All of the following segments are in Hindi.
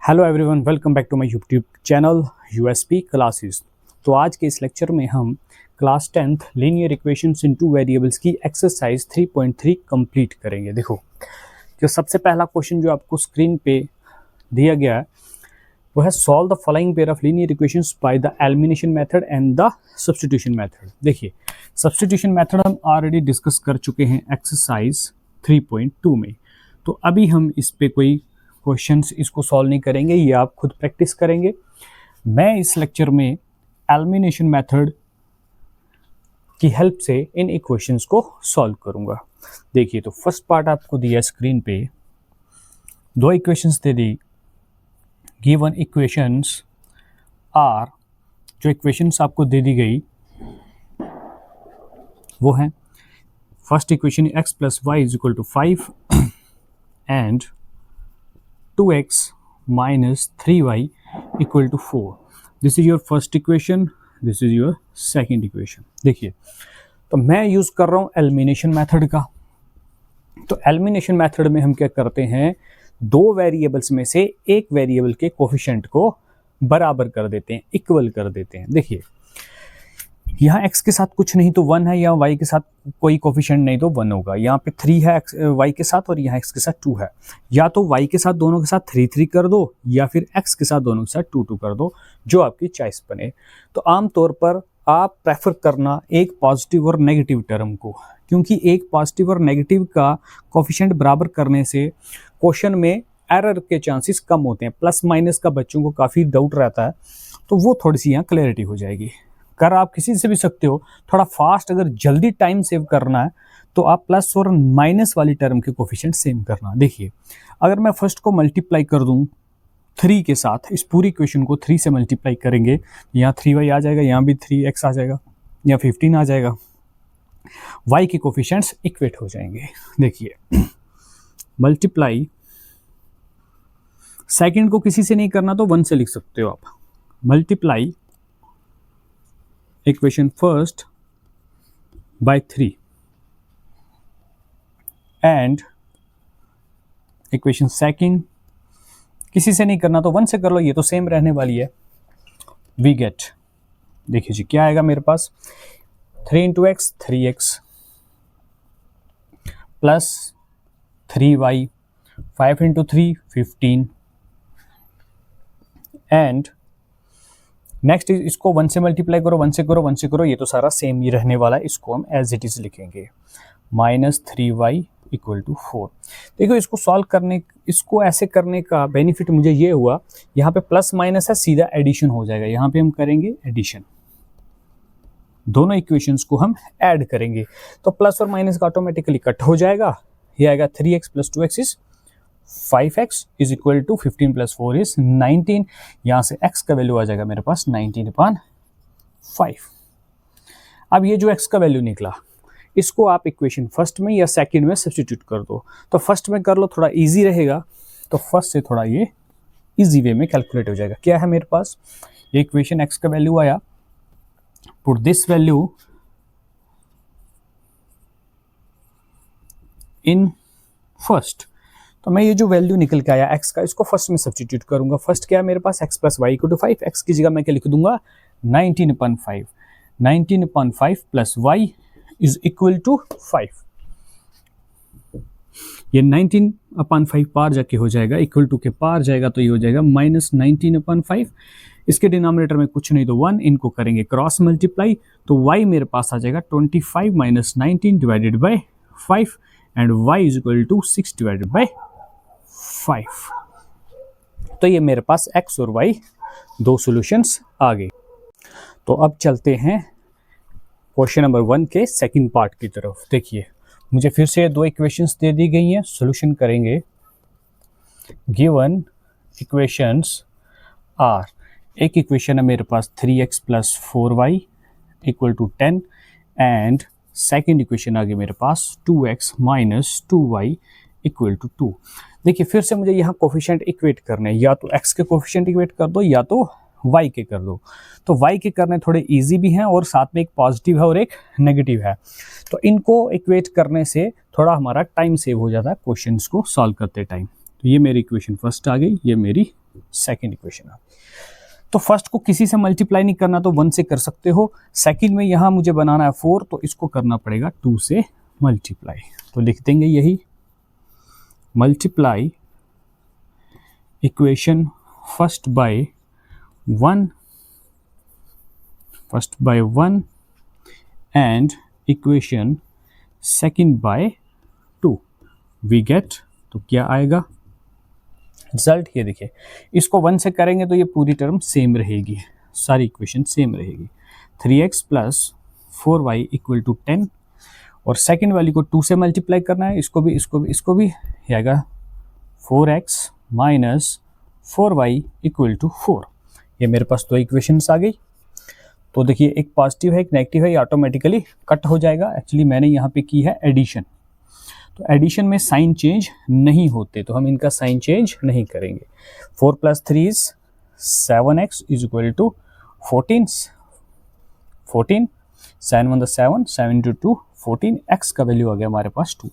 Hello everyone, welcome back to my YouTube channel USP classes. तो आज के इस लेक्चर में हम class 10th linear equations in two variables की एक्सरसाइज 3.3 कंप्लीट करेंगे। देखो, जो सबसे पहला क्वेश्चन जो आपको स्क्रीन पे दिया गया है वो है solve the following pair of linear equations by the elimination method and the substitution method. देखिए, सब्स्टिट्यूशन मेथड हम ऑलरेडी डिस्कस कर चुके हैं एक्सरसाइज 3.2 में, तो अभी हम इस पे कोई क्वेश्चंस इसको सॉल्व नहीं करेंगे, ये आप खुद प्रैक्टिस करेंगे। मैं इस लेक्चर में एलिमिनेशन मेथड की हेल्प से इन इक्वेशंस को सॉल्व करूंगा। देखिए, तो फर्स्ट पार्ट आपको दिया स्क्रीन पे, दो इक्वेशंस दे दी। गिवन इक्वेशंस आर, जो इक्वेशंस आपको दे दी गई वो है first equation x plus y is equal to 5 and 2x minus 3y equal to 4. This is your first equation, this is your second equation. देखिए, तो मैं यूज़ कर रहा हूँ एलिमिनेशन मेथड का। तो एलिमिनेशन मेथड में हम क्या करते हैं, दो वेरिएबल्स में से एक वेरिएबल के कोफिशिएंट को बराबर कर देते हैं, इक्वल कर देते हैं। देखिए, यहाँ x के साथ कुछ नहीं तो 1 है, या y के साथ कोई कोफिशिएंट नहीं तो 1 होगा। यहाँ पे 3 है y के साथ और यहाँ x के साथ 2 है। या तो y के साथ दोनों के साथ 3 कर दो, या फिर x के साथ दोनों के साथ 2 कर दो, जो आपकी चॉइस बने। तो आमतौर पर आप प्रेफर करना एक पॉजिटिव और नेगेटिव टर्म को, क्योंकि एक पॉजिटिव और नेगेटिव का कोफिशिएंट बराबर करने से क्वेश्चन में एरर के चांसेस कम होते हैं। प्लस माइनस का बच्चों को काफ़ी डाउट रहता है, तो वो थोड़ी सी यहाँ क्लैरिटी हो जाएगी। कर आप किसी से भी सकते हो, थोड़ा फास्ट अगर जल्दी टाइम सेव करना है तो आप प्लस और माइनस वाली टर्म के कोफिशिएंट सेम करना। देखिए, अगर मैं फर्स्ट को मल्टीप्लाई कर दूं 3 के साथ, इस पूरी इक्वेशन को 3 से मल्टीप्लाई करेंगे, यहाँ 3y आ जाएगा, यहाँ भी 3x आ जाएगा, यहाँ 15 आ जाएगा। y के कोफिशिएंट्स इक्वेट हो जाएंगे। देखिए, मल्टीप्लाई सेकंड को किसी से नहीं करना तो 1 से लिख सकते हो आप। Multiply equation first by 3 and equation second किसी से नहीं करना तो 1 से कर लो, ये तो सेम रहने वाली है। वी गेट, देखिए जी क्या आएगा मेरे पास, 3 into x 3x plus 3y, 5 into 3 15 and next इसको 1 से मल्टीप्लाई करो, 1 से करो, 1 से करो, ये तो सारा सेम ही रहने वाला है। इसको हम एज इट इज लिखेंगे, माइनस 3y इक्वल टू 4। देखो, इसको सॉल्व करने, इसको ऐसे करने का बेनिफिट मुझे ये हुआ, यहाँ पे प्लस माइनस है, सीधा एडिशन हो जाएगा। यहाँ पे हम करेंगे एडिशन, दोनों इक्वेशंस को हम ऐड करेंगे तो प्लस और माइनस का ऑटोमेटिकली कट हो जाएगा। ये आएगा 3x plus 2x is 5x is equal to 15 plus 4 is 19। यहाँ से x का वैल्यू आ जाएगा मेरे पास 19/5। अब ये जो x का वैल्यू निकला, इसको आप इक्वेशन फर्स्ट में या सेकंड में सब्स्टिट्यूट कर दो। तो फर्स्ट में कर लो, थोड़ा इजी रहेगा, तो फर्स्ट से थोड़ा ये इजी वे में कैलकुलेट हो जाएगा। क्या है मेरे पास, ये इक्वेशन x का वैल्यू आया, put this value in first. तो मैं ये जो वैल्यू निकल के आया x का, इसको फर्स्ट में सब्स्टिट्यूट करूंगा। फर्स्ट क्या है मेरे पास, x plus y equal to 5, x की जगह मैं क्या लिख दूंगा 19/5, 19/5 plus y is equal to 5। ये 19/5 पार जाके हो जाएगा, इक्वल टू के पार जाएगा तो ये हो जाएगा माइनस 19/5। इसके डिनोमिनेटर में कुछ नहीं तो 1, इनको करेंगे क्रॉस मल्टीप्लाई, तो y मेरे पास आ जाएगा 25 minus 19 divided by 5 and y is equal to 6 divided by 5। तो ये मेरे पास x और y दो सॉल्यूशंस आ गए। तो अब चलते हैं क्वेश्चन नंबर 1 के सेकंड पार्ट की तरफ। देखिए, मुझे फिर से दो इक्वेशंस दे दी गई हैं, सॉल्यूशन करेंगे। गिवन इक्वेशंस आर, एक इक्वेशन है मेरे पास 3x plus 4y equal to 10 and second equation आ गई मेरे पास 2x minus 2y equal to 2। देखिए, फिर से मुझे यहाँ कोफिशिएंट इक्वेट करने, या तो x के कोफिशिएंट इक्वेट कर दो या तो y के कर दो। तो y के करने थोड़े इजी भी हैं और साथ में एक पॉजिटिव है और एक नेगेटिव है, तो इनको इक्वेट करने से थोड़ा हमारा टाइम सेव हो जाता है क्वेश्चंस को सॉल्व करते टाइम। तो ये मेरी इक्वेशन फर्स्ट आ गई, ये मेरी सेकेंड इक्वेशन। तो फर्स्ट को किसी से मल्टीप्लाई नहीं करना तो 1 से कर सकते हो। सेकंड में यहाँ मुझे बनाना है 4, तो इसको करना पड़ेगा 2 से मल्टीप्लाई। तो लिख देंगे यही, multiply equation first by 1 and equation second by 2 we get. तो क्या आएगा रिजल्ट, ये देखिए, इसको 1 से करेंगे तो ये पूरी टर्म सेम रहेगी, सारी इक्वेशन सेम रहेगी। 3x plus 4y equal to 10, और सेकेंड वाली को 2 से मल्टीप्लाई करना है, इसको भी ये आएगा 4x minus 4y equal to 4। ये मेरे पास 2 इक्वेशंस आ गई। तो देखिए, एक पॉजिटिव है एक नेगेटिव है, ये ऑटोमेटिकली कट हो जाएगा। एक्चुअली मैंने यहाँ पे की है एडिशन, तो एडिशन में साइन चेंज नहीं होते, तो हम इनका साइन चेंज नहीं करेंगे। 4 plus 3 is 7x is equal to 14, 7 1 7, 7 into 2 14, x का वैल्यू आ गया हमारे पास 2।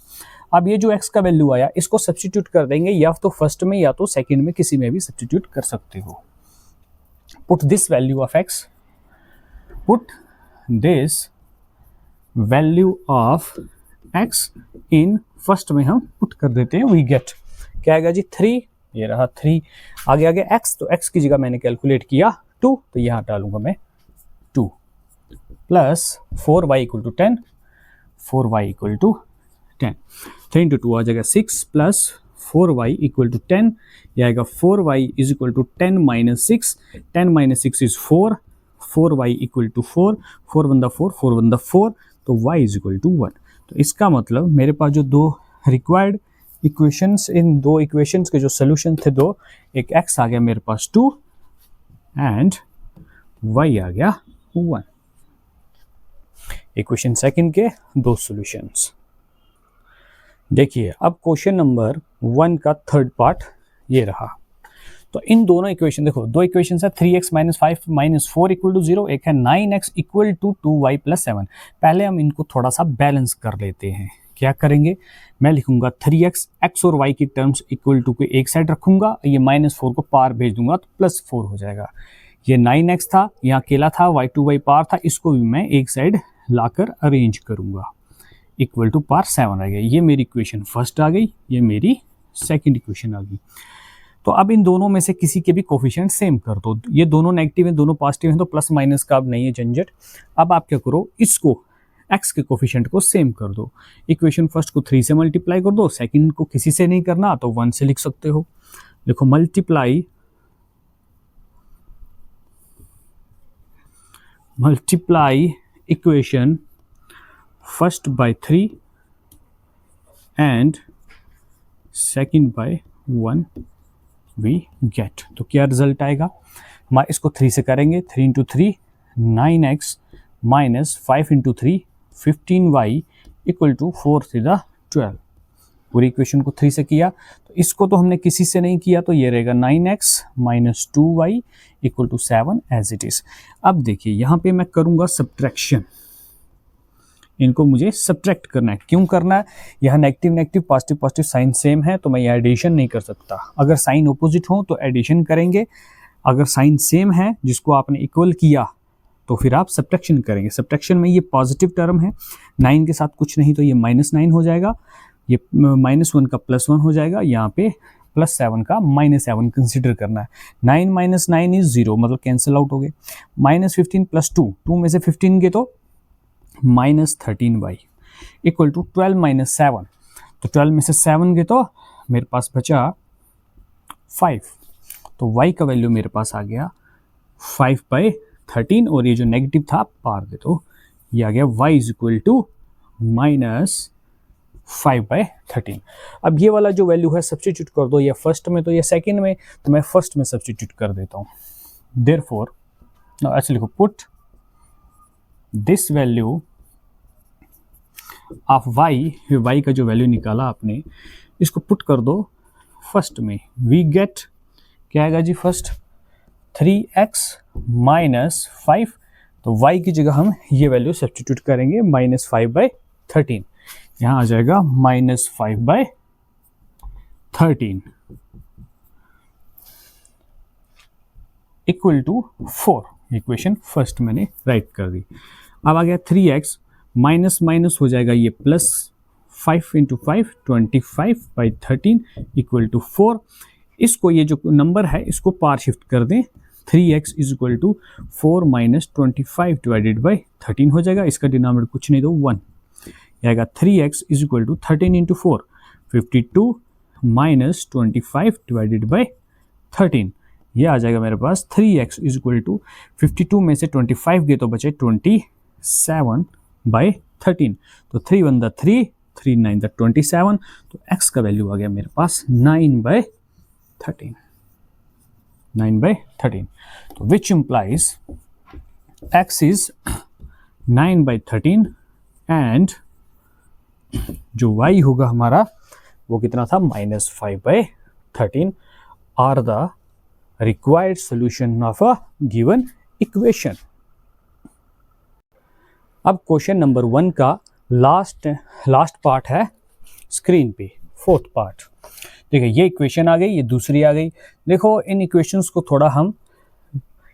अब ये जो x का वैल्यू आया इसको सब्स्टिट्यूट कर देंगे, या तो फर्स्ट में या तो सेकंड में, किसी में भी सब्स्टिट्यूट कर सकते हो। Put this value of x, put this value of x in first में हम पुट कर देते हैं, वी गेट क्या आएगा जी 3, ये रहा 3, आगे x, तो x की जगह मैंने कैलकुलेट किया 2, तो यहाँ डालूंगा मैं 2 plus 4y equal to 10, 4y equal to 10, 3 into 2 आ जाएगा 6 प्लस 4y इक्वल टू 10, ये आएगा 4y is equal to 10 minus 6, 10 minus 6 is 4, 4y equal to 4, 4 1 4, 4 1 4, तो y इज इक्वल टू 1। तो इसका मतलब मेरे पास जो 2 रिक्वायर्ड इक्वेशंस, इन 2 इक्वेशंस के जो सोल्यूशन थे 2, एक x आ गया मेरे पास 2 एंड y आ गया 1। इक्वेशन सेकंड के 2 सॉल्यूशंस। देखिए, अब क्वेश्चन नंबर 1 का थर्ड पार्ट ये रहा। तो इन दोनों इक्वेशन, देखो 2 इक्वेशन है, 3x minus 5 minus 4 equal to 0, एक है 9x equal to 2y plus 7। पहले हम इनको थोड़ा सा बैलेंस कर लेते हैं। क्या करेंगे, मैं लिखूंगा 3x, x और y की टर्म्स इक्वल टू के एक साइड रखूंगा, ये -4 को पार भेज दूंगा तो +4 हो जाएगा। ये 9x था, यहाँ अकेला था, y टू y पार था, इसको भी मैं एक साइड लाकर अरेंज करूंगा, इक्वल टू पार 7 आ गया। ये मेरी इक्वेशन फर्स्ट आ गई, ये मेरी सेकंड इक्वेशन आ गई। तो अब इन दोनों में से किसी के भी कोफिशिएंट सेम कर दो, ये दोनों नेगेटिव हैं, दोनों पॉजिटिव हैं, तो प्लस माइनस का अब नहीं है झंझट। अब आप क्या करो, इसको x के कोफिशिएंट को सेम कर दो। इक्वेशन फर्स्ट को 3 से मल्टीप्लाई कर दो, सेकंड को किसी से नहीं करना तो 1 से लिख सकते हो। देखो, multiply equation first by 3 and second by 1 we get. तो क्या रिजल्ट आएगा, इसको 3 से करेंगे, 3 into 3 9x minus 5 into 3 15y equal to 4 3 12। पूरी इक्वेशन को 3 से किया, तो इसको तो हमने किसी से नहीं किया, तो ये रहेगा 9x minus 2y equal to 7 as it is. अब देखिए, यहाँ पे मैं करूँगा सब्ट्रैक्शन, इनको मुझे सब्ट्रैक्ट करना है। क्यों करना है, यहाँ negative negative positive positive sign same है, तो मैं यहाँ एडिशन नहीं कर सकता। अगर साइन ऑपोजिट हो तो एडिशन करेंगे, अगर साइन सेम है जिसको आपने इक्वल किया तो फिर आप सब्ट्रैक्शन करेंगे। सब्ट्रैक्शन में ये पॉजिटिव टर्म है, 9 के साथ कुछ नहीं तो ये -9 हो जाएगा, ये -1 का +1 हो जाएगा, यहाँ पे +7 का -7 कंसिडर करना है। 9 माइनस 9 इज 0, मतलब कैंसिल आउट हो गए। -15 + 2, 2 में से 15 के तो -13y इक्वल टू 12 माइनस 7, तो 12 में से 7 गए तो मेरे पास बचा 5, तो y का वैल्यू मेरे पास आ गया 5/13, और ये जो नेगेटिव था पार दे तो ये आ गया y इज इक्वल टू -5/13। अब ये वाला जो वैल्यू है सब्स्टिट्यूट कर दो, या फर्स्ट में तो या सेकंड में, तो मैं फर्स्ट में सब्स्टिट्यूट कर देता हूँ। देयरफॉर ऐसे लिखो, put this value of y का जो वैल्यू निकाला आपने, इसको पुट कर दो फर्स्ट में, वी गेट क्या आएगा जी, फर्स्ट 3x माइनस 5, तो y की जगह हम ये वैल्यू सब्स्टिट्यूट करेंगे, -5/13, यहाँ आ जाएगा -5/13। Equal to 4। इक्वेशन फर्स्ट मैंने राइट कर दी। अब आ गया 3x माइनस माइनस हो जाएगा ये प्लस 5 इंटू 5 25/13 इक्वल टू 4। इसको ये जो नंबर है इसको पार शिफ्ट कर दें, 3x is equal to 4 minus 25 divided by 13 हो जाएगा। इसका डिनोमिनेटर कुछ नहीं तो 1 आएगा। 3x is equal to 13 into 4 52 minus 25 divided by 13, ये आ जाएगा मेरे पास 3x इज इक्वल टू 52 में से 25 गए तो बचे 27/13। तो 3 1 द 3 3 9 द 27, तो x का वैल्यू आ गया मेरे पास 9/13। 9/13, तो which implies x is 9/13 and जो y होगा हमारा वो कितना था -5/13 are the required solution of a given equation। अब क्वेश्चन नंबर 1 का लास्ट पार्ट है स्क्रीन पे, फोर्थ पार्ट। देखिए ये इक्वेशन आ गई, ये दूसरी आ गई। देखो इन इक्वेशंस को थोड़ा हम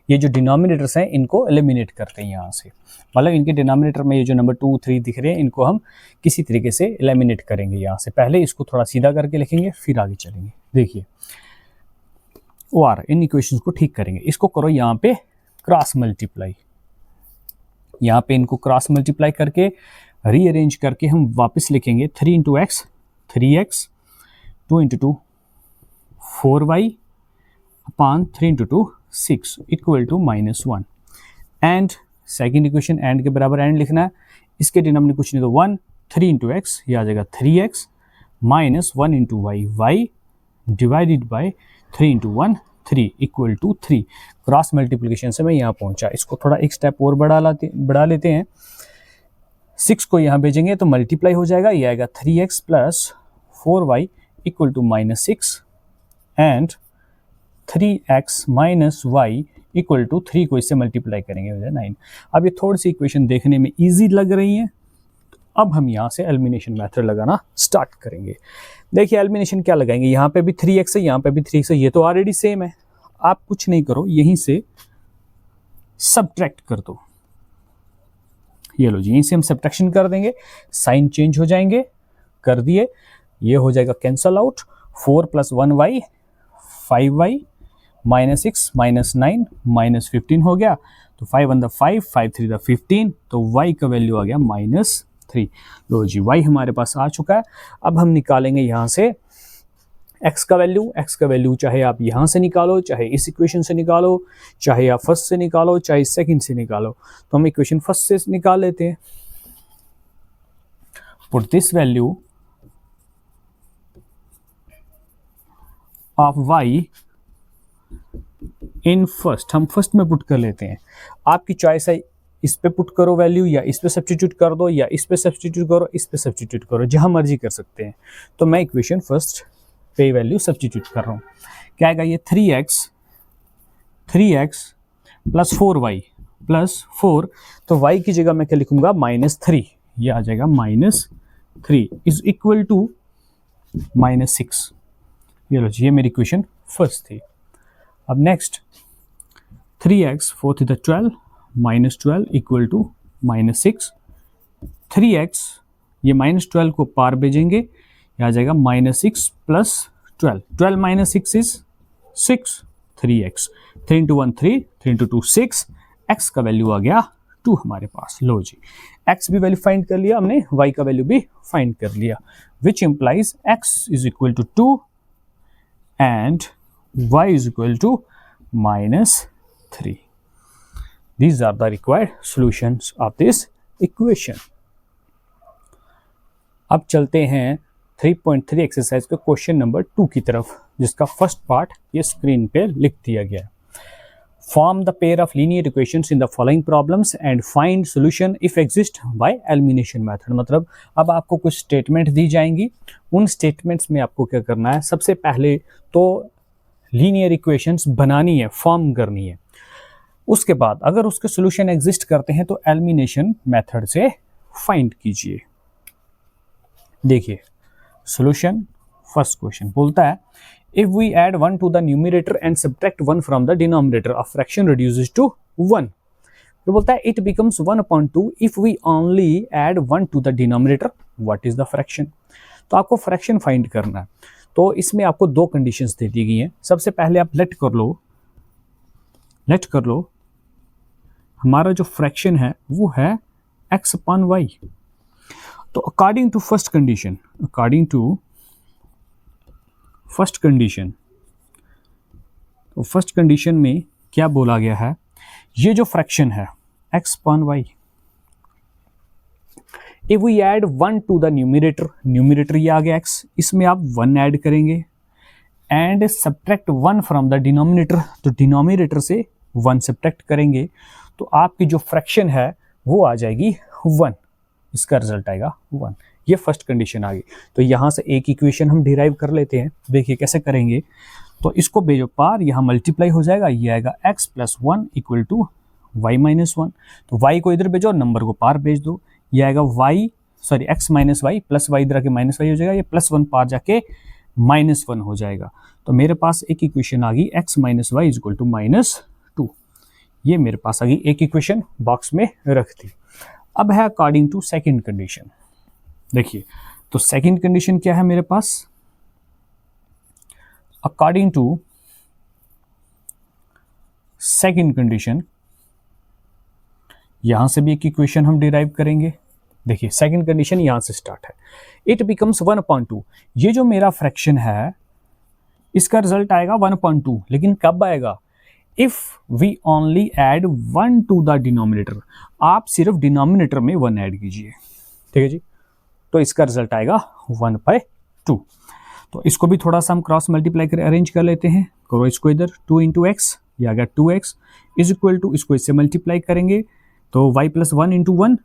ये जो डिनोमिनेटर्स हैं इनको एलिमिनेट करते हैं यहाँ से, मतलब इनके डिनोमिनेटर में ये जो नंबर 2 3 दिख रहे हैं इनको हम किसी तरीके से एलिमिनेट करेंगे यहाँ से। पहले इसको थोड़ा सीधा करके लिखेंगे फिर आगे चलेंगे। देखिए और इन इक्वेशंस को ठीक करेंगे। इसको करो यहाँ पे क्रॉस मल्टीप्लाई, यहाँ पे इनको क्रॉस मल्टीप्लाई करके रीअरेंज करके हम वापस लिखेंगे 3 into x 3x 2 into 2 4y upon 3 into 2 6 equal to -1। And second equation and के बराबर एंड लिखना है। इसके डिनोमिनेटर कुछ नहीं तो 1 3 इंटू एक्स, ये आ जाएगा 3x minus 1 into y divided by 3 into 1 3 equal to 3। Cross multiplication से मैं यहाँ पहुँचा। इसको थोड़ा एक स्टेप और बढ़ा लेते हैं। 6 को यहाँ भेजेंगे तो मल्टीप्लाई हो जाएगा, ये आएगा 3x plus 4y equal to -6 and 3x minus y equal to 3 को इससे मल्टीप्लाई करेंगे हो जाए 9। अब ये थोड़ी सी इक्वेशन देखने में ईजी लग रही है। अब हम यहाँ से एलिमिनेशन मेथड लगाना स्टार्ट करेंगे। देखिए एलिमिनेशन क्या लगाएंगे, यहाँ पे भी 3x है, यहाँ पे भी 3x है, ये तो ऑलरेडी सेम है। आप कुछ नहीं करो, यहीं से सब्ट्रैक्ट कर दो। ये लो जी, यहीं से हम सब्ट्रैक्शन कर देंगे, साइन चेंज हो जाएंगे, कर दिए, ये हो जाएगा कैंसल आउट। 4 + 1y 5y -6 -9 -15 हो गया। तो 5 1 द 5 5 3 द 15, तो y का वैल्यू आ गया -3। लो जी y हमारे पास आ चुका है। अब हम निकालेंगे यहाँ से x का वैल्यू चाहे आप यहाँ से निकालो, चाहे इस इक्वेशन से निकालो, चाहे आप फर्स्ट से निकालो, चाहे सेकंड से निकालो। तो हम इक्वेशन फर्स्ट से निकाल लेते हैं। Put this value of y in first, हम फर्स्ट में पुट कर लेते हैं। आपकी चॉइस है, इस पे पुट करो वैल्यू, या इस पे सब्स्टिट्यूट कर दो, या इस पे सब्स्टिट्यूट करो, इस पे सब्स्टिट्यूट करो, जहां मर्जी कर सकते हैं। तो मैं इक्वेशन फर्स्ट पे वैल्यू सब्स्टिट्यूट कर रहा हूं। क्या आएगा ये 3x प्लस 4y प्लस 4, तो y की जगह मैं क्या लिखूंगा -3, ये आ जाएगा -3 इज इक्वल टू -6। ये लो जी, ये मेरी इक्वेशन फर्स्ट थी। अब next 3x 4 × 12 -12 equal to -6। 3x ये -12 को पार भेजेंगे, ये आ जाएगा -6 प्लस 12, 12 - 6 इज 6, 3x 3 × 1 3 3 × 2 6, x का वैल्यू आ गया 2 हमारे पास। लो जी, x भी वैल्यू फाइंड कर लिया हमने, y का वैल्यू भी फाइंड कर लिया, which implies x is equal to 2 and y is equal to -3. These are the required solutions of this equation. अब चलते हैं 3.3 एक्सरसाइज के क्वेश्चन नंबर 2 की तरफ, जिसका फर्स्ट पार्ट ये स्क्रीन पे लिख दिया गया है। Form the pair of linear equations in the following problems and find solution if exist by elimination method। मतलब अब आपको कुछ स्टेटमेंट दी जाएंगी, उन स्टेटमेंट्स में आपको क्या करना है, सबसे पहले तो लीनियर इक्वेशंस बनानी है, फॉर्म करनी है। उसके बाद अगर उसके सॉल्यूशन एग्जिस्ट करते हैं तो एलिमिनेशन मेथड से फाइंड कीजिए। देखिए सॉल्यूशन, फर्स्ट क्वेश्चन बोलता है If we add 1 to the numerator and subtract 1 from the denominator, a fraction reduces to 1. फिर बोलता है it becomes 1/2 if we only add 1 to the denominator. What is the fraction? तो आपको फ्रैक्शन फाइंड करना है। तो इसमें आपको दो कंडीशंस दे दी गई हैं। सबसे पहले आप लेट कर लो हमारा जो फ्रैक्शन है वो है x/y। तो अकॉर्डिंग टू फर्स्ट कंडीशन में क्या बोला गया है, ये जो फ्रैक्शन है x/y, if we add 1 to the numerator ये आ गया x, इसमें आप 1 ऐड करेंगे and subtract 1 from the denominator, तो डिनोमिनेटर से 1 सब्ट्रैक्ट करेंगे तो आपकी जो फ्रैक्शन है वो आ जाएगी 1, इसका रिजल्ट आएगा 1। ये फर्स्ट कंडीशन आ गई। तो यहाँ से एक इक्वेशन हम डिराइव कर लेते हैं। देखिए कैसे करेंगे, तो इसको भेजो पार, यहाँ मल्टीप्लाई हो जाएगा, ये आएगा x + 1 = y - 1। तो y को इधर भेजो, नंबर को पार भेज दो, ये आएगा x - y प्लस y इधर आके -y हो जाएगा, ये +1 पार जाके -1 हो जाएगा। तो मेरे पास एक इक्वेशन आ गई x - y = -2। ये मेरे पास आ गई एक इक्वेशन, बॉक्स में रख दी। अब है अकॉर्डिंग टू सेकंड कंडीशन। देखिए तो सेकंड कंडीशन क्या है मेरे पास, अकॉर्डिंग टू सेकंड कंडीशन, यहां से भी एक इक्वेशन हम डिराइव करेंगे। देखिए सेकंड कंडीशन यहां से स्टार्ट है, इट बिकम्स 1/2। ये जो मेरा फ्रैक्शन है इसका रिजल्ट आएगा 1/2, लेकिन कब आएगा, if we only add 1 to the denominator. आप सिर्फ डिनोमिनेटर में 1 ऐड कीजिए, ठीक है जी, तो इसका रिजल्ट आएगा 1/2। तो इसको भी थोड़ा सा हम क्रॉस मल्टीप्लाई कर अरेंज कर लेते हैं। करो इसको इधर, 2 × x, ये आ गया 2x = इसको इससे मल्टीप्लाई करेंगे तो y + 1 × 1,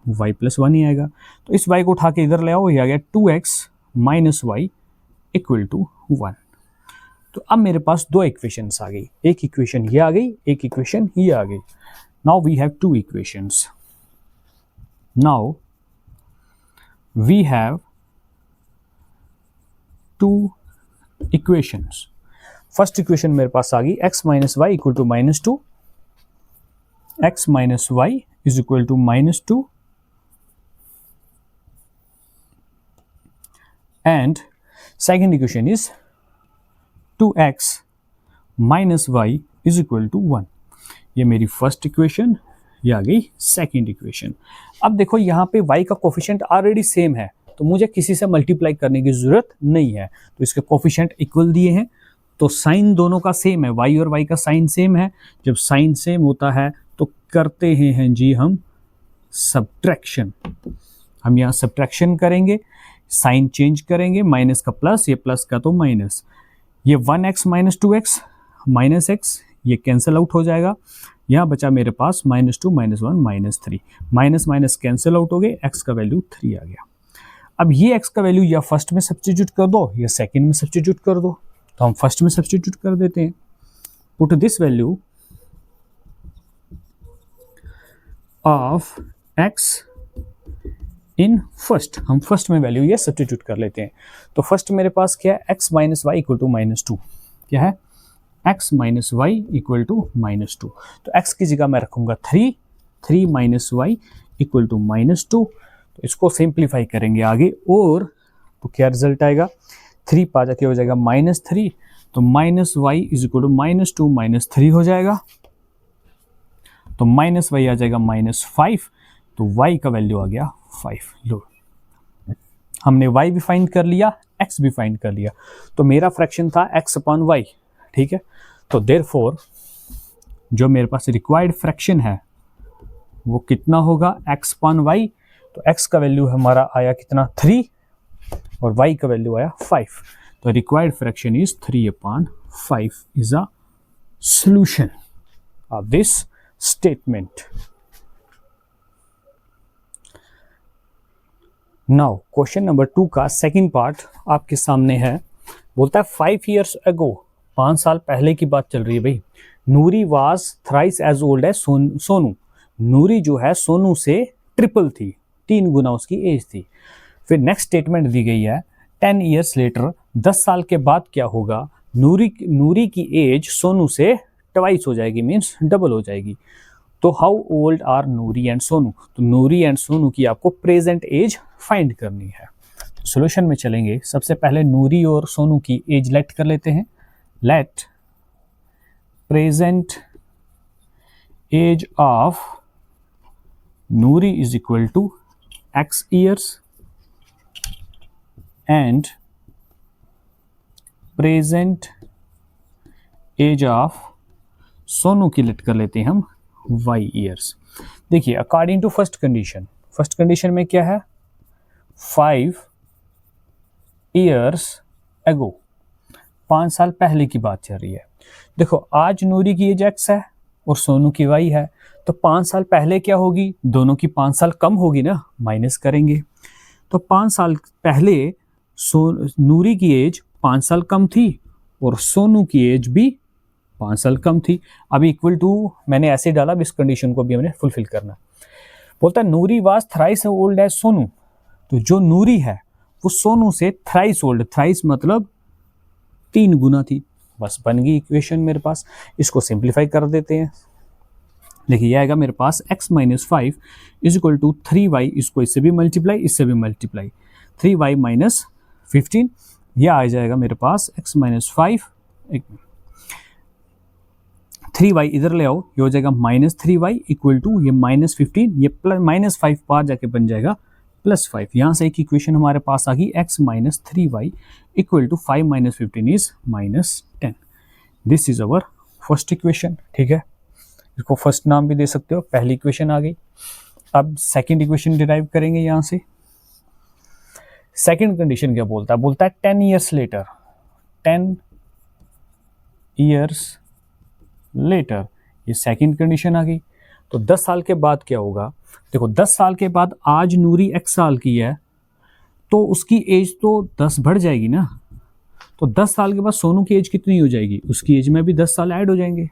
y + 1 ही आएगा। तो इस y को उठा के इधर ले आओ, ये आ गया 2x - y = 1। तो अब मेरे पास दो इक्वेशंस आ गई, एक इक्वेशन ये आ गई, एक इक्वेशन ये आ गई। Now we have two equations. Now we have two equations. First equation मेरे पास आ गई x - y = -2, x - y = -2 and second equation is 2x - y = 1। ये मेरी फर्स्ट इक्वेशन, ये आ गई सेकंड इक्वेशन। अब देखो यहाँ पे y का कोफिशिएंट ऑलरेडी सेम है, तो मुझे किसी से मल्टीप्लाई करने की जरूरत नहीं है। तो इसके कोफिशिएंट इक्वल दिए हैं, तो साइन दोनों का सेम है, y और y का साइन सेम है। जब साइन सेम होता है तो करते हैं जी हम सब्ट्रैक्शन। हम यहाँ सब्ट्रैक्शन करेंगे, साइन चेंज करेंगे, माइनस का प्लस, ये प्लस का तो माइनस। ये 1x - 2x -x, ये कैंसिल आउट हो जाएगा। यहाँ बचा मेरे पास -2 - 1 -3, माइनस माइनस कैंसिल आउट हो गए, x का वैल्यू 3 आ गया। अब ये x का वैल्यू या फर्स्ट में सब्स्टिट्यूट कर दो या सेकंड में सब्स्टिट्यूट कर दो। तो हम फर्स्ट में सब्स्टिट्यूट कर देते हैं। Put this value of x in first, हम फर्स्ट में वैल्यू ये सब्स्टिट्यूट कर लेते हैं। तो फर्स्ट मेरे पास क्या है, x - y = -2। क्या है, x - y = -2। तो x की जगह मैं रखूंगा 3 - y = -2। तो इसको सिंप्लीफाई करेंगे आगे, और तो क्या रिजल्ट आएगा, 3 पा जाके हो जाएगा -3, तो -y = -2 - 3 हो जाएगा। तो -y आ जाएगा -5, तो y का वैल्यू आ गया 5। लो, हमने y भी फाइंड कर लिया, x भी फाइंड कर लिया। तो मेरा फ्रैक्शन था x/y, ठीक है। तो देयरफॉर जो मेरे पास रिक्वायर्ड फ्रैक्शन है वो कितना होगा, x/y। तो x का वैल्यू हमारा आया कितना, 3, और y का वैल्यू आया 5। तो required fraction is 3/5 is a solution of this statement. Now question number 2 का सेकंड पार्ट आपके सामने है। बोलता है 5 years ago, 5 साल पहले की बात चल रही है भाई। Noori was thrice as old as Sonu. Noori जो है सोनू से ट्रिपल थी, 3 गुना उसकी एज थी। फिर नेक्स्ट स्टेटमेंट दी गई है 10 ईयर्स लेटर, 10 साल के बाद क्या होगा, नूरी की एज सोनू से ट्वाइस हो जाएगी, मीन्स डबल हो जाएगी। तो how old are Noori and Sonu, तो नूरी एंड सोनू की आपको प्रेजेंट एज फाइंड करनी है। सॉल्यूशन में चलेंगे, सबसे पहले नूरी और सोनू की एज लेट कर लेते हैं। Let present age of Noori is equal to x years and present age of Sonu की लेट कर लेते हैं हम y ईयर्स। देखिए अकॉर्डिंग टू फर्स्ट कंडीशन में क्या है, 5 ईयर्स एगो, 5 साल पहले की बात चल रही है। देखो आज नूरी की एज x है और सोनू की y है, तो 5 साल पहले क्या होगी, दोनों की 5 साल कम होगी ना, माइनस करेंगे। तो 5 साल पहले नूरी की एज 5 साल कम थी और सोनू की एज भी 5 साल कम थी। अभी इक्वल टू मैंने ऐसे डाला, अब इस कंडीशन को भी हमने फुलफिल करना। बोलता है Noori was thrice old as Sonu, तो जो नूरी है वो सोनू से थ्राइस ओल्ड, थ्राइस मतलब 3 गुना थी। बस बन गई इक्वेशन मेरे पास। इसको सिंप्लीफाई कर देते हैं। देखिए ये आएगा मेरे पास x minus 5 is equal to 3y, इसको इससे भी मल्टीप्लाई, इससे भी मल्टीप्लाई, 3y माइनस 15, यह आ जाएगा मेरे पास x माइनस 5, 3y इधर ले आओ, ये हो जाएगा माइनस 3y इक्वल टू ये माइनस 15, ये प्लस माइनस 5 पार जाके बन जाएगा प्लस 5। यहाँ से एक इक्वेशन हमारे पास आ गई x minus 3y equal to 5 minus 15 is minus 10। This is our first equation. ठीक है, इसको फर्स्ट नाम भी दे सकते हो, पहली इक्वेशन आ गई। अब सेकंड इक्वेशन डिराइव करेंगे यहाँ से। सेकंड कंडीशन क्या बोलता है, बोलता है 10 ईयर्स लेटर, 10 ईयर्स लेटर, ये सेकंड कंडीशन आ गई। तो 10 साल के बाद क्या होगा, देखो 10 साल के बाद आज नूरी x साल की है तो उसकी एज तो 10 बढ़ जाएगी ना, तो 10 साल के बाद सोनू की एज कितनी हो जाएगी, उसकी एज में भी 10 साल ऐड हो जाएंगे।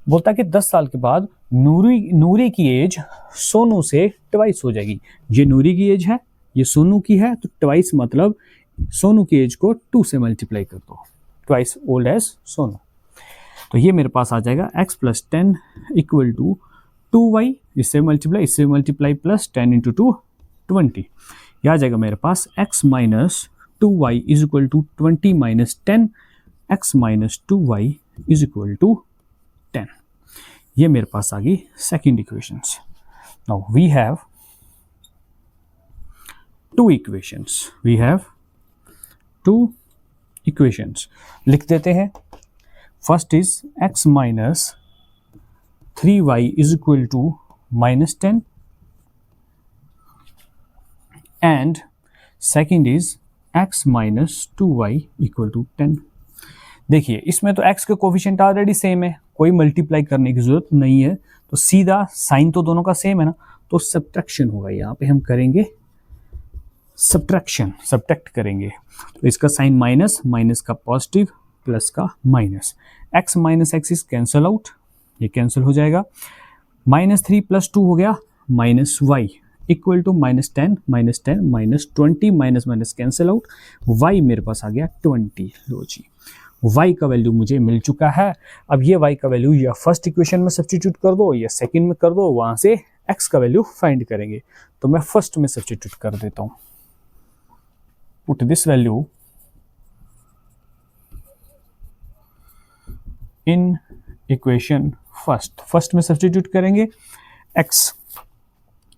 बोलता है कि 10 साल के बाद नूरी की एज सोनू से ट्वाइस हो जाएगी। ये नूरी की एज है, ये सोनू की है, तो ट्वाइस मतलब सोनू की एज को 2 से मल्टीप्लाई कर दो, ट्वाइस ओल्ड एज सोनू। तो ये मेरे पास आ जाएगा x plus 10 equal to 2y, इससे मल्टीप्लाई प्लस 10 इंटू 2 20। यह आ जाएगा मेरे पास x minus 2y is equal to 20 minus 10, x minus 2y is equal to 10। ये मेरे पास आ गई second equations. Now we have 2 equations, लिख देते हैं। First is x minus 3y is equal to minus 10 and second is x minus 2y equal to 10। देखिए इसमें तो x के कोफिशिएंट ऑलरेडी सेम है, कोई मल्टीप्लाई करने की जरूरत नहीं है, तो सीधा साइन तो दोनों का सेम है ना, तो सब्ट्रैक्शन होगा। यहाँ पे हम करेंगे सब्ट्रैक्ट करेंगे, तो इसका साइन माइनस, माइनस का पॉजिटिव, प्लस का minus, x minus x is cancel out, ये कैंसिल हो जाएगा। माइनस 3 प्लस 2 हो गया minus y equal to minus 10 minus 20, minus minus cancel out, y मेरे पास आ गया 20। लो जी, y का वैल्यू मुझे मिल चुका है। अब ये y का वैल्यू या फर्स्ट इक्वेशन में सब्स्टिट्यूट कर दो या सेकंड में कर दो, वहां से x का वैल्यू फाइंड करेंगे। तो मैं फर्स्ट में सब्स्टिट्यूट कर देता हूं। Put this value in equation first में सब्स्टिट्यूट करेंगे।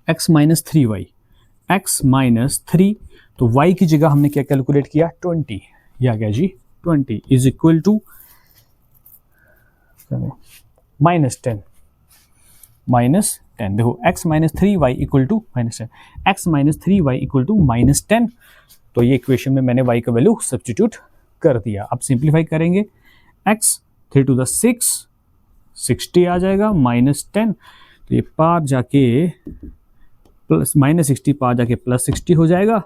x minus 3y, x minus 3, तो y की जगह हमने क्या कैलकुलेट किया 20, ये आ गया जी 20 इज इक्वल टू माइनस 10, देखो x minus 3y equal to minus 10, x minus 3y equal to minus 10। तो ये इक्वेशन में मैंने y का वैल्यू सब्स्टिट्यूट कर दिया। अब सिंप्लीफाई करेंगे, x 3 टू द 6 60 आ जाएगा, माइनस 10, तो ये पार जाके प्लस माइनस 60 पार जाके प्लस 60 हो जाएगा,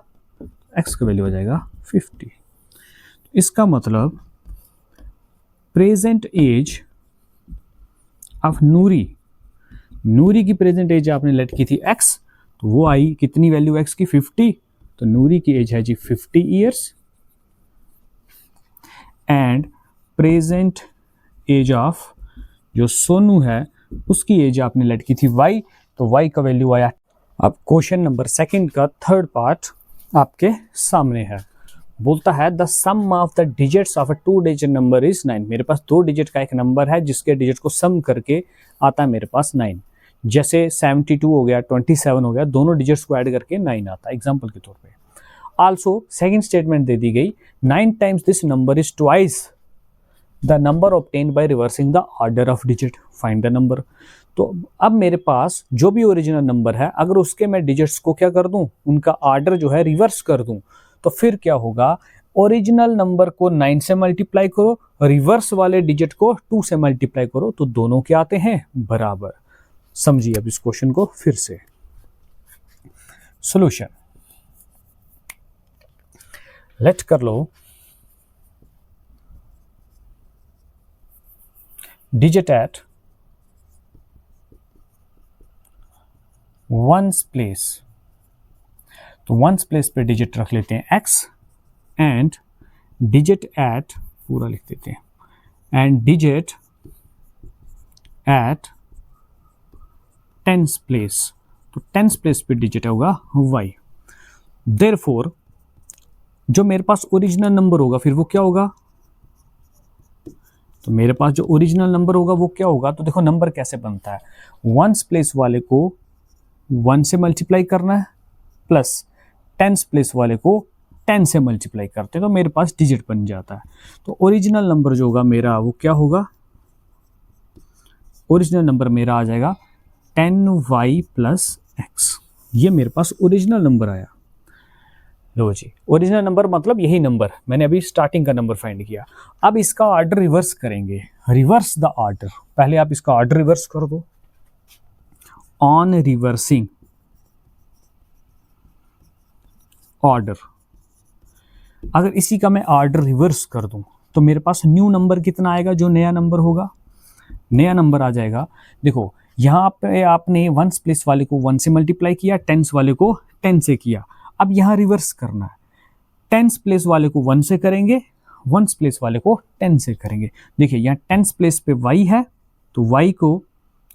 x का वैल्यू हो जाएगा 50। इसका मतलब प्रेजेंट एज ऑफ नूरी की प्रेजेंट एज आपने लेट की थी x, तो वो आई कितनी वैल्यू x की 50, तो नूरी की एज है जी 50 years. And present age of, जो सोनू है उसकी एज आपने लड़की थी y, तो y का वैल्यू आया। अब क्वेश्चन नंबर सेकंड का थर्ड पार्ट आपके सामने है। बोलता है the sum of the digits of a 2 digit number is 9। मेरे पास 2 डिजिट का एक नंबर है जिसके डिजिट को सम करके आता है मेरे पास 9। जैसे 72 हो गया, 27 हो गया, दोनों डिजिट्स को ऐड करके 9 आता है एग्जाम्पल के तौर पे। आल्सो सेकेंड स्टेटमेंट दे दी गई 9 times this number is twice the number obtained by reversing the order of digit, find the number. तो अब मेरे पास जो भी ओरिजिनल नंबर है, अगर उसके मैं डिजिट्स को क्या कर दूं, उनका ऑर्डर जो है रिवर्स कर दूं, तो फिर क्या होगा, ओरिजिनल नंबर को 9 से मल्टीप्लाई करो, रिवर्स वाले डिजिट को 2 से मल्टीप्लाई करो, तो दोनों क्या आते हैं, बराबर। समझिए अब इस क्वेश्चन को फिर से। सॉल्यूशन लेट कर लो, डिजिट एट वंस प्लेस, तो वंस प्लेस पे डिजिट रख लेते हैं x, एंड डिजिट एट, पूरा लिख देते हैं, and digit at tens place, तो टेंस प्लेस पे डिजिट होगा y। देयरफॉर जो मेरे पास ओरिजिनल नंबर होगा फिर वो क्या होगा, तो मेरे पास जो ओरिजिनल नंबर होगा वो क्या होगा, तो देखो नंबर कैसे बनता है, वंस प्लेस वाले को 1 से मल्टीप्लाई करना है, प्लस टेंस प्लेस वाले को 10 से मल्टीप्लाई करते हैं, तो मेरे पास डिजिट बन जाता है। तो ओरिजिनल नंबर जो होगा मेरा वो क्या होगा, ओरिजिनल नंबर मेरा आ जाएगा 10y प्लस x, ये मेरे पास ओरिजिनल नंबर आया। लो जी, ओरिजिनल नंबर मतलब यही नंबर, मैंने अभी स्टार्टिंग का नंबर फाइंड किया। अब इसका ऑर्डर रिवर्स करेंगे, रिवर्स द ऑर्डर। पहले आप इसका ऑर्डर रिवर्स कर दो, ऑन रिवर्सिंग ऑर्डर। अगर इसी का मैं ऑर्डर रिवर्स कर दूं तो मेरे पास न्यू नंबर कितना आएगा, जो नया नंबर होगा, नया नंबर आ जाएगा। देखो यहाँ पे आपने वंस प्लेस वाले को 1 से मल्टीप्लाई किया, टेंस वाले को 10 से किया। अब यहाँ रिवर्स करना है, टेंस प्लेस वाले को 1 से करेंगे, वंस प्लेस वाले को 10 से करेंगे। देखिए यहाँ टेंस प्लेस पे y है, तो y को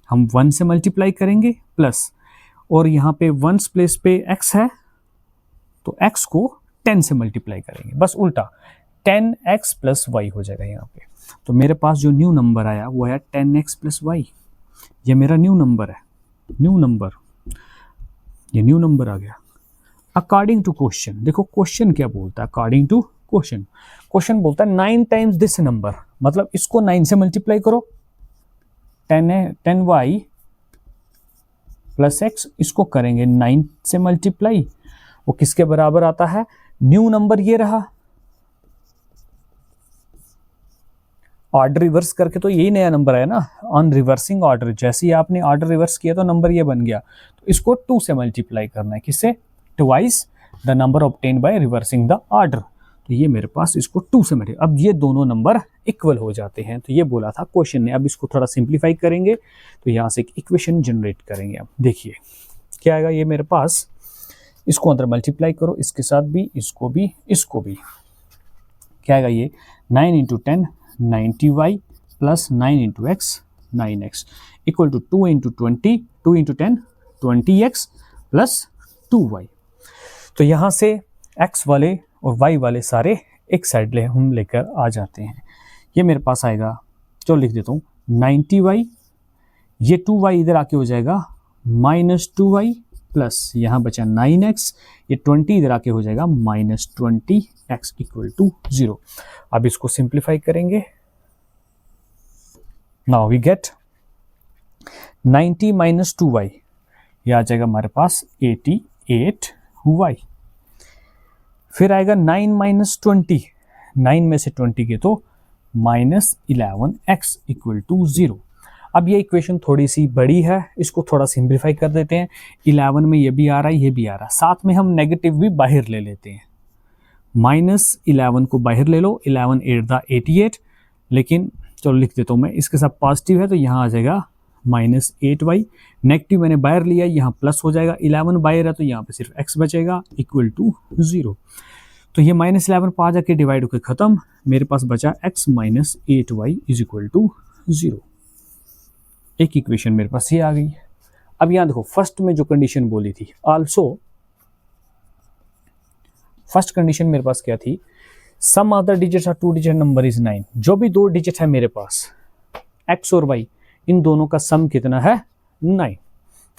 हम 1 से मल्टीप्लाई करेंगे प्लस, और यहाँ पे वंस प्लेस पे x है तो x को 10 से मल्टीप्लाई करेंगे, बस उल्टा 10x प्लस y हो जाएगा यहाँ पे। तो मेरे पास जो न्यू नंबर आया वो है 10x प्लस y, ये मेरा न्यू नंबर है, न्यू नंबर, ये न्यू नंबर आ गया। अकॉर्डिंग टू क्वेश्चन, देखो क्वेश्चन क्या बोलता है, अकॉर्डिंग टू क्वेश्चन, क्वेश्चन बोलता है 9 टाइम्स दिस नंबर, मतलब इसको 9 से मल्टीप्लाई करो, 10y प्लस x, इसको करेंगे 9 से मल्टीप्लाई, वो किसके बराबर आता है, न्यू नंबर ये रहा, ऑर्डर रिवर्स करके तो यही नया नंबर है ना, ऑन रिवर्सिंग ऑर्डर, जैसे ही आपने ऑर्डर रिवर्स किया तो नंबर ये बन गया, तो इसको 2 से मल्टीप्लाई करना है, किससे, twice the number obtained by reversing the order, तो ये मेरे पास इसको 2 से मल्टीप्लाई, अब ये दोनों नंबर इक्वल हो जाते हैं, तो ये बोला था क्वेश्चन ने। अब इसको थोड़ा सिंप्लीफाई करेंगे तो यहाँ से एक इक्वेशन जनरेट करेंगे। अब देखिए क्या आएगा, ये मेरे पास, इसको अंदर मल्टीप्लाई करो, इसके साथ भी, इसको भी, इसको भी, क्या आएगा ये 9 into 10 90y plus 9 into x 9x equal to 2 into 20, 2 into 10 20x plus 2y। तो यहाँ से x वाले और y वाले सारे एक साइड हम लेकर आ जाते हैं। ये मेरे पास आएगा, चलो लिख देता हूँ 90y, ये 2y इधर आके हो जाएगा माइनस 2y प्लस यहाँ बचा 9x, ये 20 इधर आके हो जाएगा माइनस 20x इक्वल टू 0। अब इसको सिंप्लीफाई करेंगे, now we get 90 minus 2y, ये आ जाएगा हमारे पास 88y। फिर आएगा 9 माइनस 20, 9 में से 20 के तो माइनस 11x इक्वल टू 0। अब ये इक्वेशन थोड़ी सी बड़ी है, इसको थोड़ा सिंप्लीफाई कर देते हैं। 11 में ये भी आ रहा है, ये भी आ रहा है, साथ में हम नेगेटिव भी बाहर ले लेते हैं, माइनस 11 को बाहर ले लो, 11 8 दा 88, लेकिन चलो लिख देता हूँ मैं, इसके साथ पॉजिटिव है तो यहाँ आ जाएगा माइनस 8y, नेगेटिव मैंने बाहर लिया, यहाँ प्लस हो जाएगा, 11 बाहर है तो यहाँ पे सिर्फ x बचेगा इक्वल टू 0। तो ये -11 पाँच जाके डिवाइड होकर खत्म, मेरे पास बचा x minus 8y is equal to 0। एक इक्वेशन मेरे पास ये आ गई। अब यहां देखो फर्स्ट में जो कंडीशन बोली थी, आल्सो फर्स्ट कंडीशन मेरे पास क्या थी, sum of the digits are two digit number is 9। जो भी दो डिजिट है मेरे पास x और y, इन दोनों का सम कितना है 9।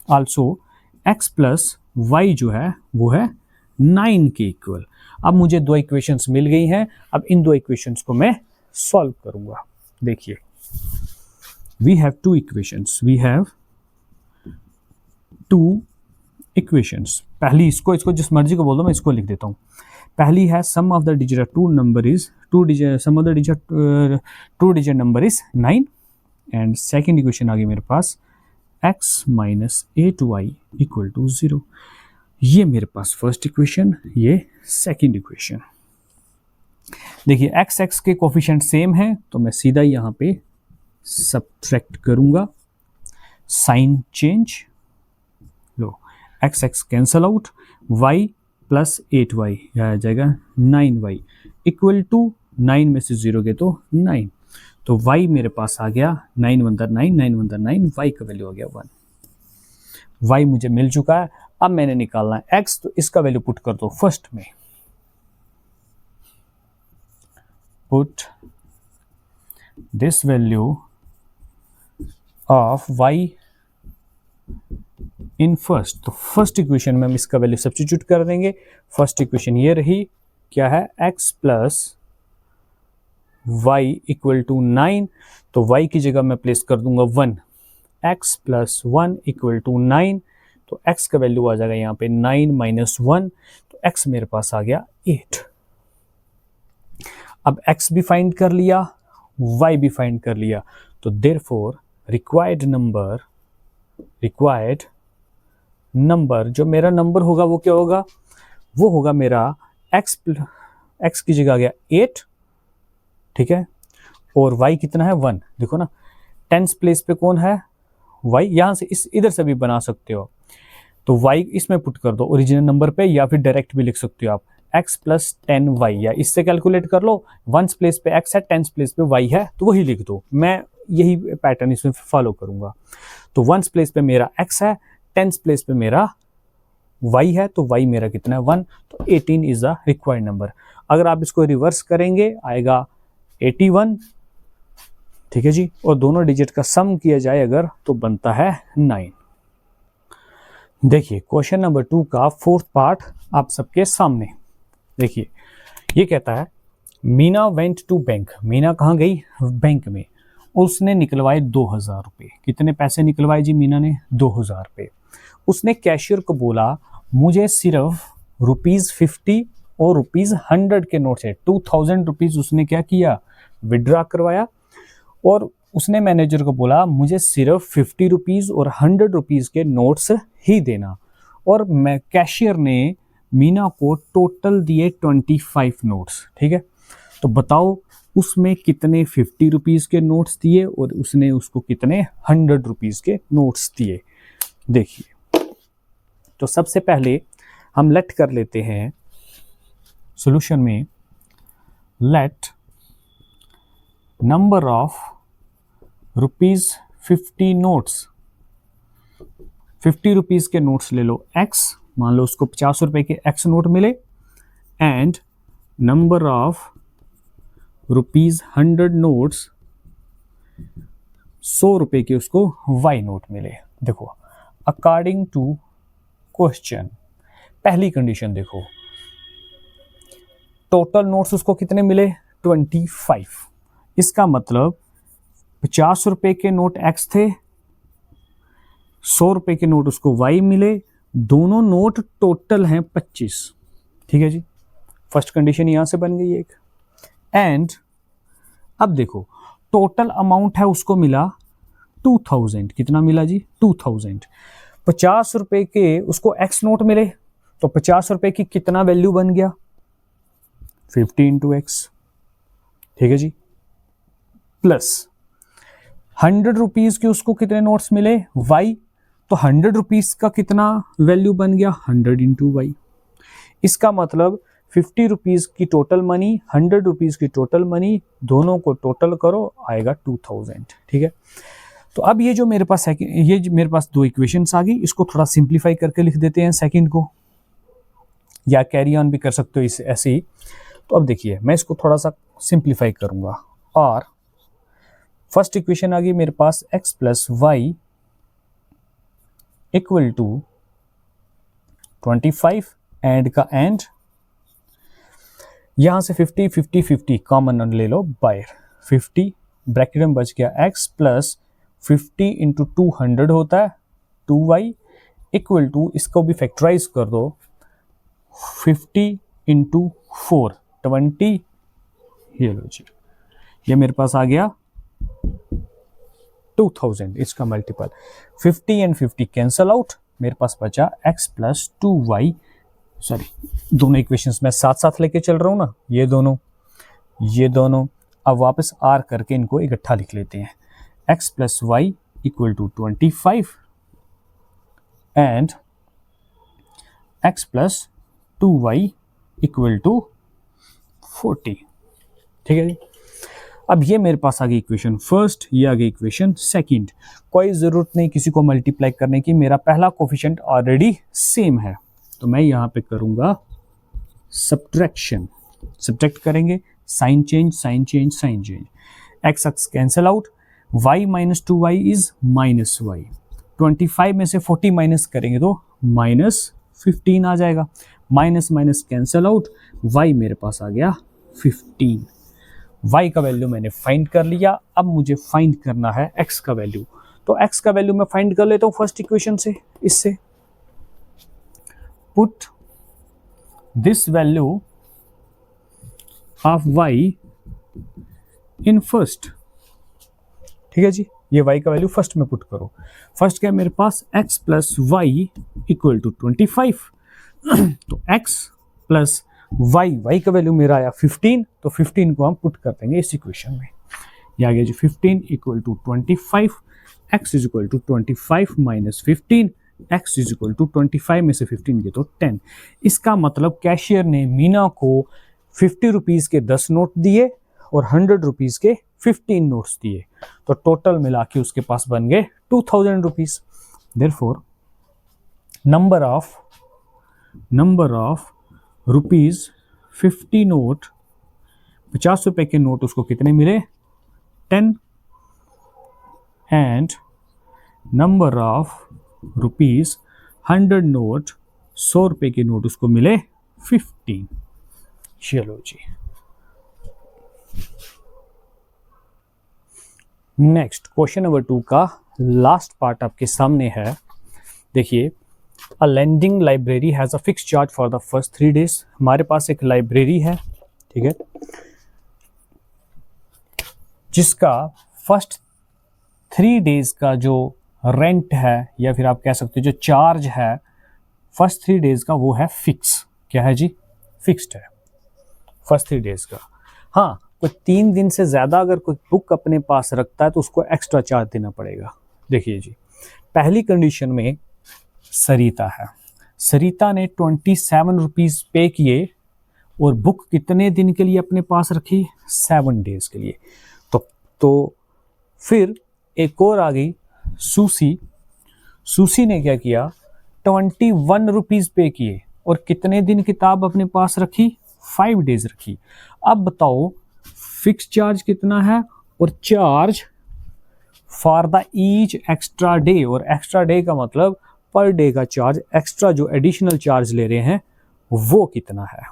आल्सो x प्लस y जो है वो है 9 के इक्वल। अब मुझे दो इक्वेशंस मिल गई हैं, अब इन दो इक्वेशंस को मैं सॉल्व करूंगा। देखिए we have two equations, we have two equations. पहली इसको जिस मर्जी को बोल दो, मैं इसको लिख देता हूं। पहली है sum of the digit two number is sum of the digit two digit number is 9 and second equation आ गई मेरे पास x minus 8y equal to 0। ये मेरे पास फर्स्ट इक्वेशन, ये सेकंड इक्वेशन। देखिए x के कोफिशिएंट सेम है तो मैं सीधा यहाँ पे सब्ट्रैक्ट करूंगा, साइन चेंज लो, x cancel out, y plus 8y आ जाएगा 9y इक्वल टू 9 में से 0 गए तो 9, तो y मेरे पास आ गया 9 × 9, 9 × 9, y का वैल्यू आ गया 1। y मुझे मिल चुका है। अब मैंने निकालना है x, तो इसका वैल्यू पुट कर दो फर्स्ट में, put this value of y in first. तो फर्स्ट इक्वेशन में हम इसका वैल्यू सब्स्टिट्यूट कर देंगे। फर्स्ट इक्वेशन ये रही, क्या है x plus y equal to 9, तो y की जगह मैं प्लेस कर दूंगा 1, x प्लस 1 इक्वल टू 9, तो x का वैल्यू आ जाएगा यहाँ पे 9 माइनस 1, तो x मेरे पास आ गया 8। अब x भी फाइंड कर लिया, y भी फाइंड कर लिया, तो देयरफॉर रिक्वायर्ड नंबर जो मेरा नंबर होगा वो क्या होगा, वो होगा मेरा x की जगह आ गया 8, ठीक है, और y कितना है 1। देखो ना टेंस प्लेस पे कौन है y, यहां से इधर से भी बना सकते हो, तो y इसमें पुट कर दो ओरिजिनल नंबर पे, या फिर डायरेक्ट भी लिख सकते हो आप x प्लस 10y, या इससे कैलकुलेट कर लो, वंस प्लेस पे x है, टेंस प्लेस पे y है, तो वही लिख दो। मैं यही पैटर्न इसमें फॉलो करूंगा। तो वंस प्लेस पे मेरा x है, टेंस प्लेस पे मेरा y है, तो y मेरा कितना है 1, तो 18 इज द रिक्वायर्ड नंबर। अगर आप इसको रिवर्स करेंगे आएगा 81, ठीक है जी, और दोनों डिजिट का सम किया जाए अगर तो बनता है 9। देखिए क्वेश्चन नंबर 2 का फोर्थ पार्ट आप सबके सामने। देखिए ये कहता है Meena went to bank. Meena कहाँ गई, बैंक में, उसने निकलवाए 2000 रुपये। कितने पैसे निकलवाए जी मीना ने, 2000 रुपये। उसने कैशियर को बोला मुझे सिर्फ ₹50 और ₹100 के नोट है। 2000 रुपीज़ उसने क्या किया, विड्रॉ करवाया, और उसने मैनेजर को बोला मुझे सिर्फ 50 रुपीज़ और 100 रुपीज़ के नोट्स ही देना, और मैं कैशियर ने मीना को टोटल दिए 25 नोट्स, ठीक है। तो बताओ उसमें कितने 50 रुपीज़ के नोट्स दिए और उसने उसको कितने 100 रुपीज़ के नोट्स दिए। देखिए तो सबसे पहले हम लेट कर लेते हैं सॉल्यूशन में, let number of ₹50 notes, 50 rupees के नोट्स ले लो x, मान लो उसको 50 रुपए के x नोट मिले, एंड नंबर ऑफ ₹100 नोट्स, 100 रुपए के उसको y नोट मिले। देखो अकॉर्डिंग टू क्वेश्चन, पहली कंडीशन देखो, टोटल नोट्स उसको कितने मिले 25। इसका मतलब 50 रुपए के नोट x थे, 100 रुपए के नोट उसको y मिले, दोनों नोट टोटल हैं 25, ठीक है जी। फर्स्ट कंडीशन यहां से बन गई एक। एंड अब देखो टोटल अमाउंट है उसको मिला 2000, कितना मिला जी 2000। 50 रुपए के उसको x नोट मिले, तो 50 रुपए की कितना वैल्यू बन गया 50 × x, ठीक है जी, प्लस 100 रुपीज़ के उसको कितने नोट्स मिले y, तो 100 रुपीज़ का कितना वैल्यू बन गया 100 × y। इसका मतलब 50 रुपीज़ की टोटल मनी, 100 रुपीज़ की टोटल मनी, दोनों को टोटल करो आएगा 2000। ठीक है, तो अब ये जो मेरे पास मेरे पास दो इक्वेशंस आ गई, इसको थोड़ा सिंप्लीफाई करके लिख देते हैं सेकंड को, या कैरी ऑन भी कर सकते हो इस ऐसे ही। तो अब देखिए मैं इसको थोड़ा सा सिंप्लीफाई करूंगा, और फर्स्ट इक्वेशन आ गई मेरे पास x plus y equal to 25, and का एंड, यहां से 50 50 50 कॉमन ले लो बाहर, 50 ब्रैकेट में बच गया x प्लस 50 इंटू 200 होता है 2y इक्वल टू, इसको भी फैक्टराइज कर दो, 50 इंटू 4 20, ये लो जी, ये मेरे पास आ गया 2000, इसका मल्टीपल 50 एंड 50 कैंसल आउट, मेरे पास बचा x प्लस 2y, सॉरी दोनों इक्वेशंस मैं साथ साथ लेके चल रहा हूं ना, ये दोनों अब वापस r करके इनको इकट्ठा लिख लेते हैं, x plus y equal to 25 and x plus 2y equal to 40। ठीक है जी, अब ये मेरे पास आ गई इक्वेशन फर्स्ट, ये आ गई इक्वेशन सेकंड। कोई ज़रूरत नहीं किसी को मल्टीप्लाई करने की, मेरा पहला कोफिशिएंट ऑलरेडी सेम है, तो मैं यहाँ पे करूँगा सब्ट्रैक्शन, सब्ट्रैक्ट करेंगे, sign change sign change sign change, x x cancel out, y minus 2y is minus y, 25 में से 40 माइनस करेंगे तो माइनस 15 आ जाएगा, minus minus cancel out, y मेरे पास आ गया 15, y का वैल्यू मैंने फाइंड कर लिया। अब मुझे फाइंड करना है x का वैल्यू, तो x का वैल्यू मैं फाइंड कर लेता हूँ फर्स्ट इक्वेशन से, इससे put this value of y in first. ठीक है जी, ये y का वैल्यू फर्स्ट में पुट करो, फर्स्ट क्या है मेरे पास x plus y equal to 25, तो x प्लस y का वैल्यू मेरा आया 15, तो 15 को हम पुट कर देंगे इस इक्वेशन में, ये आ गया जी 15 equal to 25, x is equal to 25 minus 15, x is equal to 25 में से 15 के तो 10। इसका मतलब कैशियर ने मीना को 50 रुपीज़ के 10 नोट दिए और 100 रुपीज़ के 15 नोट्स दिए, तो टोटल मिला के उसके पास बन गए 2000 rupees. Therefore number of rupees 50 note, 50 रुपए के नोट उसको कितने मिले 10, and number of rupees 100 note, 100 रुपए के नोट उसको मिले 15। चलो जी, नेक्स्ट क्वेश्चन नंबर 2 का लास्ट पार्ट आपके सामने है। देखिए, a lending library has a fix charge for the first 3 days. हमारे पास एक लाइब्रेरी है, ठीक है, जिसका फर्स्ट 3 डेज का जो रेंट है, या फिर आप कह सकते हो जो चार्ज है फर्स्ट 3 डेज का, वो है फिक्स। क्या है जी? फिक्स्ड है फर्स्ट 3 डेज का। हाँ, कोई 3 दिन से ज़्यादा अगर कोई बुक अपने पास रखता है तो उसको एक्स्ट्रा चार्ज देना पड़ेगा। देखिए जी, पहली कंडीशन में सरिता है, सरिता ने 27 रुपीज़ पे किए और बुक कितने दिन के लिए अपने पास रखी? 7 डेज के लिए। तो फिर एक और आ गई सूसी। सूसी ने क्या किया? 21 रुपीज़ पे किए और कितने दिन किताब अपने पास रखी? 5 डेज रखी। अब बताओ फिक्स चार्ज कितना है और charge for the each extra day, और एक्स्ट्रा डे का मतलब पर डे का चार्ज, एक्स्ट्रा जो एडिशनल चार्ज ले रहे हैं वो कितना है।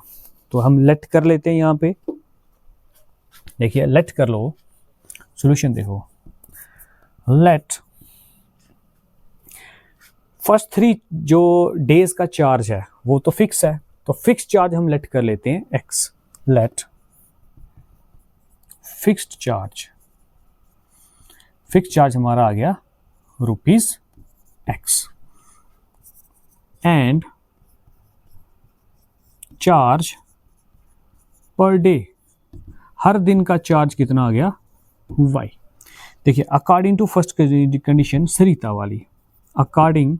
तो हम लेट कर लेते हैं यहाँ पे। देखिए, लेट कर लो, सॉल्यूशन देखो। लेट फर्स्ट 3 जो डेज का चार्ज है वो तो फिक्स है, तो फिक्स चार्ज हम लेट कर लेते हैं X. Let fixed charge, fix charge हमारा आ गया rupees X, and charge per day, हर दिन का चार्ज कितना आ गया? वाई। देखिए, according to first condition Sarita वाली, अकॉर्डिंग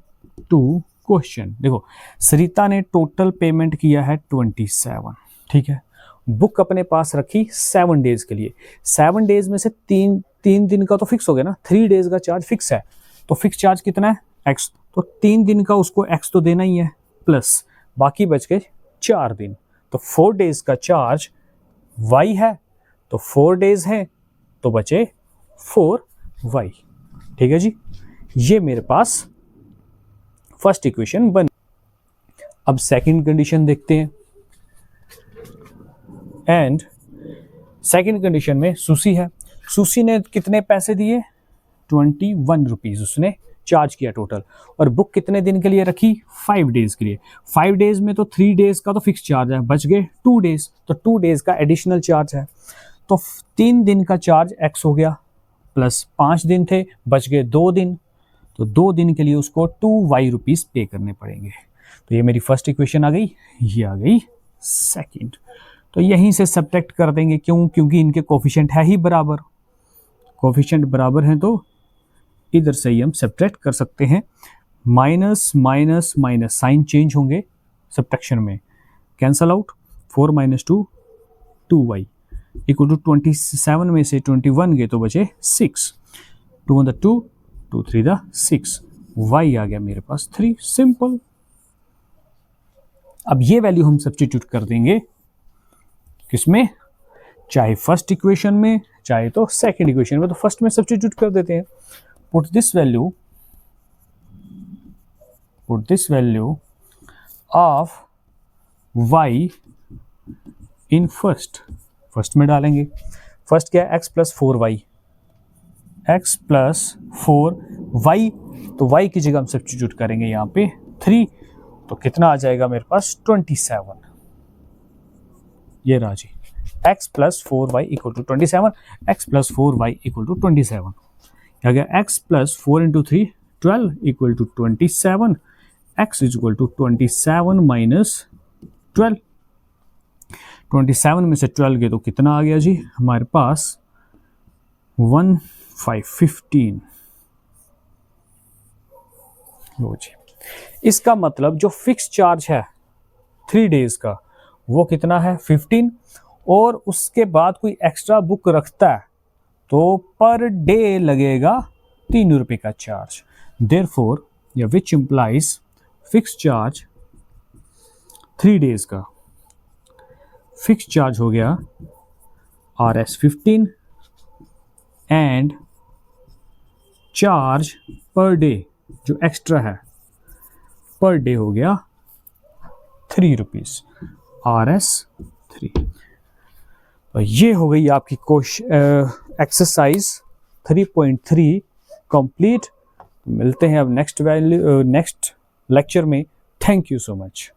टू क्वेश्चन, देखो सरिता ने टोटल पेमेंट किया है 27, ठीक है। बुक अपने पास रखी 7 डेज के लिए, 7 डेज में से तीन दिन का तो फिक्स हो गया ना, 3 डेज का चार्ज फिक्स है, तो फिक्स चार्ज कितना है x, तो 3 दिन का उसको x तो देना ही है, प्लस बाकी बच गए 4 दिन, तो 4 डेज का चार्ज y है, तो 4 डेज है तो बचे 4y। ठीक है जी, ये मेरे पास फर्स्ट इक्वेशन बन। अब सेकंड कंडीशन देखते हैं। एंड सेकंड कंडीशन में सुसी है, सुसी ने कितने पैसे दिए, 21 रुपीज उसने चार्ज किया टोटल, और बुक कितने दिन के लिए रखी, 5 डेज के लिए। 5 डेज में तो 3 डेज का तो फिक्स चार्ज है, बच गए 2 डेज, तो 2 डेज का एडिशनल चार्ज है, तो 3 दिन का चार्ज x हो गया, प्लस 5 दिन थे, बच गए 2 दिन, तो 2 दिन के लिए उसको 2y रुपीज पे करने पड़ेंगे। तो ये मेरी फर्स्ट इक्वेशन आ गई, ये आ गई सेकंड। तो यहीं से सब्ट्रैक्ट कर देंगे, क्यों, क्योंकि इनके कोफिशिएंट है ही बराबर, कोफिशिएंट बराबर हैं तो इधर से ही हम सब्ट्रैक्ट कर सकते हैं। Minus minus minus sign change होंगे सब्ट्रैक्शन में, cancel out, 4 - 2 2y equal to 27 में से 21 गए तो बचे 6, 2 × 2 2 3 6, y आ गया मेरे पास 3, सिंपल। अब ये वैल्यू हम सब्स्टिट्यूट कर देंगे किसमें, चाहे फर्स्ट इक्वेशन में चाहे तो सेकंड इक्वेशन में, तो फर्स्ट में सब्स्टिट्यूट कर देते हैं। Put this value of y in first में डालेंगे। फर्स्ट क्या है, x + 4y, x + 4y, तो y की जगह हम सब्स्टिट्यूट करेंगे यहाँ पे 3, तो कितना आ जाएगा मेरे पास 27, ये रहा जी, x + 4y = 27, x + 4y = 27, क्या गया, x + 4 × 3 12 = 27, x = 27 - 12, 27 में से 12 गए तो कितना आ गया जी हमारे पास 1515। लो जी, इसका मतलब जो फिक्स चार्ज है 3 डेज का वो कितना है 15, और उसके बाद कोई एक्स्ट्रा बुक रखता है तो पर डे लगेगा 3 रुपए का चार्ज। देयरफॉर या which implies fix charge 3 days का फिक्स चार्ज हो गया RS 15 and charge per day जो एक्स्ट्रा है पर डे हो गया 3 रुपीज, RS 3। तो ये हो गई आपकी एक्सरसाइज 3.3 कंप्लीट। मिलते हैं अब नेक्स्ट लेक्चर में। Thank you so much.